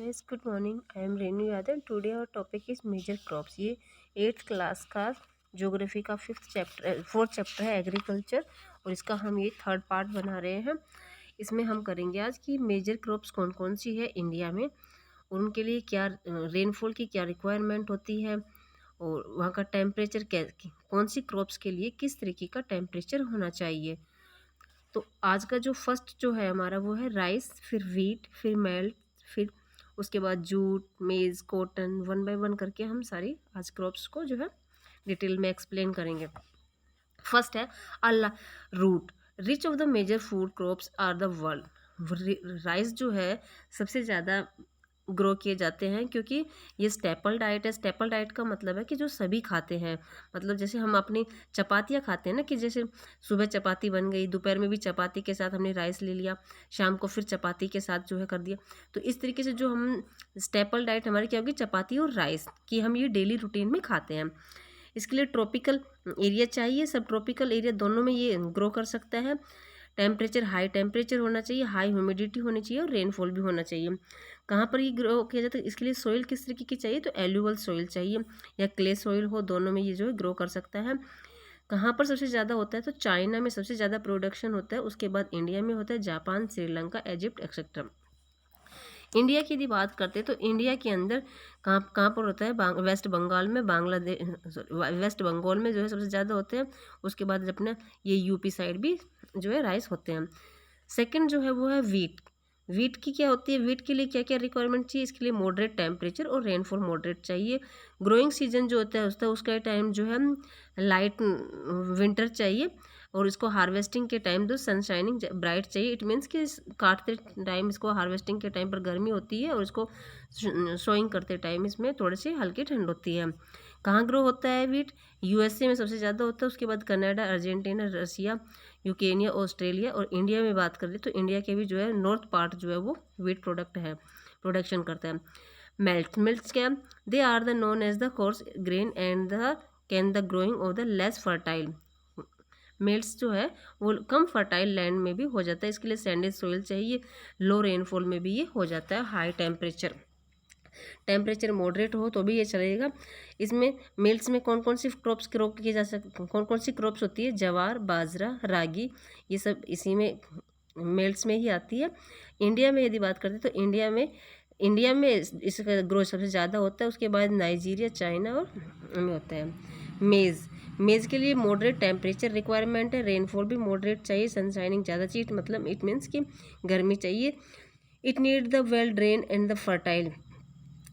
Yes, good morning. I am Renu Yadav. Today our topic is major crops. ये 8th class का geography का fourth chapter है agriculture, और इसका हम ये थर्ड पार्ट बना रहे हैं। इसमें हम करेंगे आज की मेजर क्रॉप्स कौन कौन सी है इंडिया में, उनके लिए क्या रेनफॉल की क्या रिक्वायरमेंट होती है, और वहाँ का टेम्परेचर कौन सी क्रॉप्स के लिए किस तरीके का टेम्परेचर होना चाहिए। तो आज का जो फर्स्ट जो है हमारा वो है राइस, फिर वीट, फिर मेल्ट, फिर उसके बाद जूट, मेज़, कॉटन, वन बाय वन करके हम सारी आज क्रॉप्स को जो है डिटेल में एक्सप्लेन करेंगे। फर्स्ट है अल्ला रूट। Rich of the major food crops are the world. Rice जो है सबसे ज़्यादा ग्रो किए जाते हैं, क्योंकि ये स्टेपल डाइट है। स्टेपल डाइट का मतलब है कि जो सभी खाते हैं, मतलब जैसे हम अपनी चपातियाँ खाते हैं ना, कि जैसे सुबह चपाती बन गई, दोपहर में भी चपाती के साथ हमने राइस ले लिया, शाम को फिर चपाती के साथ जो है कर दिया। तो इस तरीके से जो हम स्टेपल डाइट हमारी क्या होगी, चपाती और राइस की हम ये डेली रूटीन में खाते हैं। इसके लिए ट्रॉपिकल एरिया चाहिए, सब ट्रॉपिकल एरिया दोनों में ये ग्रो कर सकता है। टेम्परेचर हाई टेम्परेचर होना चाहिए, हाई ह्यूमिडिटी होनी चाहिए, और रेनफॉल भी होना चाहिए। कहाँ पर ये ग्रो किया जाता है, इसके लिए सॉइल किस तरीके की चाहिए, तो एल्यूवल सॉइल चाहिए या क्ले सॉइल हो, दोनों में ये जो है ग्रो कर सकता है। कहाँ पर सबसे ज़्यादा होता है, तो चाइना में सबसे ज़्यादा प्रोडक्शन होता है, उसके बाद इंडिया में होता है, Japan, Sri Lanka, Egypt etcetera. India की यदि बात करते हैं तो इंडिया के अंदर कहाँ कहाँ पर होता है, वेस्ट बंगाल में, बांग्लादेश, वेस्ट बंगाल में जो है सबसे ज़्यादा होते हैं। उसके बाद अपना ये यूपी साइड भी जो है राइस होते हैं। सेकंड जो है वो है वीट। वीट की क्या होती है, वीट के लिए क्या क्या रिक्वायरमेंट चाहिए, इसके लिए मॉडरेट टेम्परेचर और रेनफॉल मॉडरेट चाहिए। ग्रोइंग सीजन जो होता है उसका टाइम जो है लाइट विंटर चाहिए, और इसको हार्वेस्टिंग के टाइम तो सनशाइनिंग ब्राइट चाहिए। इट मीन्स कि काटते टाइम इसको हार्वेस्टिंग के टाइम पर गर्मी होती है, और इसको सोइंग करते टाइम इसमें थोड़ी सी हल्की ठंड होती है। कहाँ ग्रो होता है वीट, यूएसए में सबसे ज़्यादा होता है, उसके बाद कनाडा, अर्जेंटीना, रसिया, यूकेनिया, ऑस्ट्रेलिया, और इंडिया में बात करें तो इंडिया के भी जो है नॉर्थ पार्ट जो है वो वीट प्रोडक्शन करता है। मिल्ट्स क्या, they are the known as the coarse grain and the can the growing of the less fertile. Millets जो है वो कम फर्टाइल लैंड में भी हो जाता है, इसके लिए सैंडी सॉइल चाहिए। लो रेनफॉल में भी ये हो जाता है। हाई टेम्परेचर मॉडरेट हो तो भी ये चलेगा। इसमें मिल्ट्स में कौन कौन सी क्रॉप्स ग्रो की जा सकती, कौन कौन सी क्रॉप्स होती है, जवार, बाजरा, रागी, ये सब इसी में मिल्ट्स में ही आती है। इंडिया में यदि बात करते हैं तो इंडिया में इसका ग्रोथ सबसे ज़्यादा होता है, उसके बाद नाइजीरिया, चाइना और में होता है। मेज़ के लिए मॉडरेट टेम्परेचर रिक्वायरमेंट है, रेनफॉल भी मॉडरेट चाहिए, सनशाइनिंग ज़्यादा चाहिए, मतलब इट मीन्स कि गर्मी चाहिए। It need the well drain and the fertile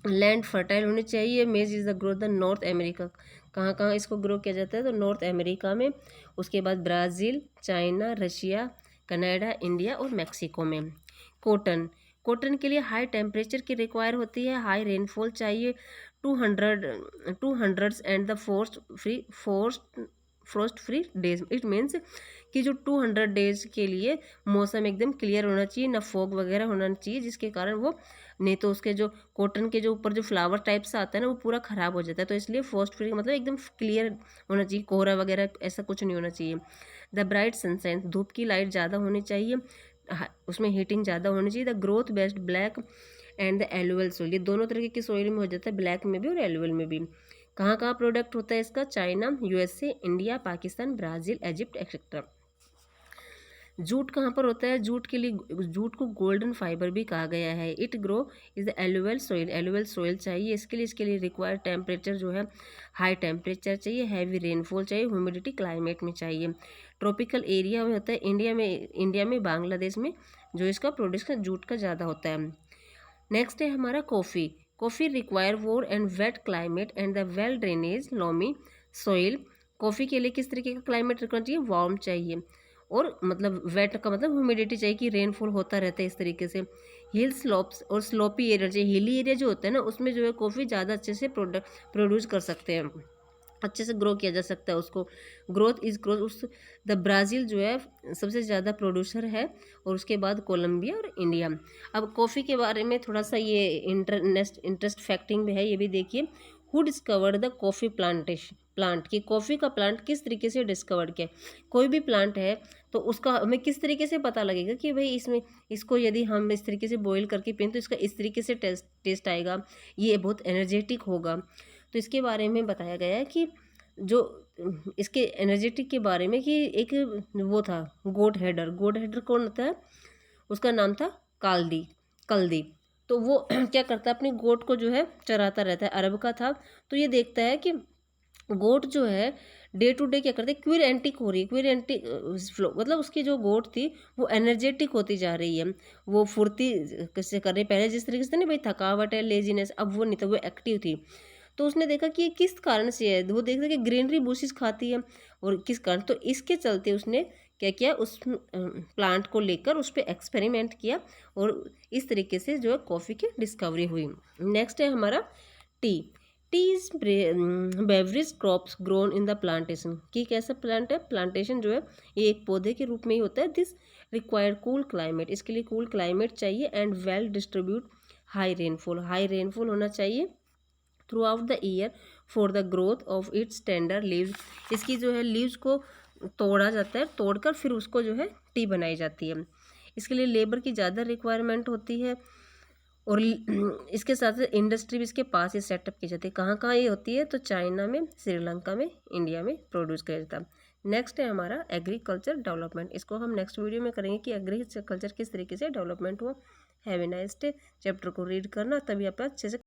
land, fertile होनी चाहिए। मेज is the growth the north America. कहाँ कहाँ इसको ग्रो किया जाता है, तो नॉर्थ अमेरिका में, उसके बाद Brazil, China, Russia, Canada, India और मैक्सिको में। कॉटन के लिए हाई टेम्परेचर की रिक्वायर होती है, हाई रेनफॉल चाहिए, 200 and the frost free days. It means कि जो 200 डेज के लिए मौसम एकदम क्लियर होना चाहिए, ना फॉग वगैरह होना चाहिए, जिसके कारण वो, नहीं तो उसके जो कॉटन के जो ऊपर जो फ्लावर टाइप से आता है ना, वो पूरा ख़राब हो जाता है। तो इसलिए फ्रोस्ट फ्री मतलब एकदम क्लियर होना चाहिए, कोहरा वगैरह ऐसा कुछ नहीं होना चाहिए। द ब्राइट सनशाइन, धूप की लाइट ज़्यादा होनी चाहिए, उसमें हीटिंग ज़्यादा होनी चाहिए। The growth best black and the alluvial soil, ये दोनों तरह की सोइल में हो जाता है, ब्लैक में भी और एलुअल में भी। कहाँ कहाँ प्रोडक्ट होता है इसका, China, USA, India, Pakistan, Brazil, Egypt etcetera. Jute कहाँ पर होता है, जूट को गोल्डन फाइबर भी कहा गया है। It grow is the alluvial soil चाहिए इसके लिए रिक्वायर्ड टेम्परेचर जो है हाई टेम्परेचर चाहिए, हैवी रेनफॉल चाहिए, ह्यूमिडिटी क्लाइमेट में चाहिए। ट्रॉपिकल एरिया में होता है, इंडिया में बांग्लादेश में जो इसका प्रोडक्शन जूट का ज़्यादा होता है। नेक्स्ट है हमारा coffee require warm and wet climate and the well drainage loamy soil. Coffee के लिए किस तरीके का क्लाइमेट रखना चाहिए, वार्म चाहिए, और मतलब वेट का मतलब ह्यूमिडिटी चाहिए कि रेनफॉल होता रहता है इस तरीके से। हिल स्लोप्स और स्लोपी एरिया चाहिए, हिली एरिया जो होता है ना, उसमें जो है कॉफ़ी ज़्यादा अच्छे से प्रोड्यूस कर सकते हैं, अच्छे से ग्रो किया जा सकता है उसको। ग्रोथ उस द ब्राज़ील जो है सबसे ज़्यादा प्रोड्यूसर है, और उसके बाद कोलंबिया और इंडिया। अब कॉफ़ी के बारे में थोड़ा सा ये इंटरेस्ट फैक्टिंग में है, ये भी देखिए। Who discovered the coffee plant, कि कॉफ़ी का प्लांट किस तरीके से डिस्कवर्ड किया। कोई भी प्लांट है तो उसका हमें किस तरीके से पता लगेगा कि भाई इसमें इसको यदि हम इस तरीके से बॉईल करके पिएं तो इसका इस तरीके से टेस्ट आएगा, ये बहुत एनर्जेटिक होगा। तो इसके बारे में बताया गया है कि जो इसके एनर्जेटिक के बारे में कि एक वो था गोट हेडर कौन होता है, उसका नाम था कल्दी। तो वो क्या करता है, अपनी गोट को जो है चराता रहता है, अरब का था। तो ये देखता है कि गोट जो है डे टू डे क्या करते हैं, क्विर हो रही है, फ्लो, मतलब उसकी जो गोट थी वो एनर्जेटिक होती जा रही है, वो फुर्ती कैसे कर रही है। पहले जिस तरीके से नहीं भाई थकावट है, लेजीनेस, अब वो नहीं था, वो एक्टिव थी। तो उसने देखा कि ये किस कारण से है, वो देखता कि ग्रीनरी बुशेस खाती है और किस कारण, तो इसके चलते उसने क्या किया, उस प्लांट को लेकर उस पर एक्सपेरिमेंट किया और इस तरीके से जो है कॉफ़ी की डिस्कवरी हुई। नेक्स्ट है हमारा T. T is beverage crops grown in the plantation, कि कैसा प्लांट है, प्लांटेशन जो है ये एक पौधे के रूप में ही होता है। दिस रिक्वायर्ड कूल क्लाइमेट, इसके लिए कूल क्लाइमेट चाहिए and well distribute high rainfall होना चाहिए through out the year for the growth of its tender leaves. इसकी जो है लीव्स को तोड़ा जाता है, तोड़कर फिर उसको जो है टी बनाई जाती है। इसके लिए लेबर की ज़्यादा रिक्वायरमेंट होती है और इसके साथ साथ इंडस्ट्री भी इसके पास ही सेटअप की जाती है। कहाँ कहाँ ये होती है, तो चाइना में, श्रीलंका में, इंडिया में प्रोड्यूस किया जाता है। नेक्स्ट है हमारा एग्रीकल्चर डेवलपमेंट, इसको हम नेक्स्ट वीडियो में करेंगे कि एग्रीकल्चर किस तरीके से डेवलपमेंट हुआ। Have a nice day. Chapter को रीड करना तभी आप अच्छे से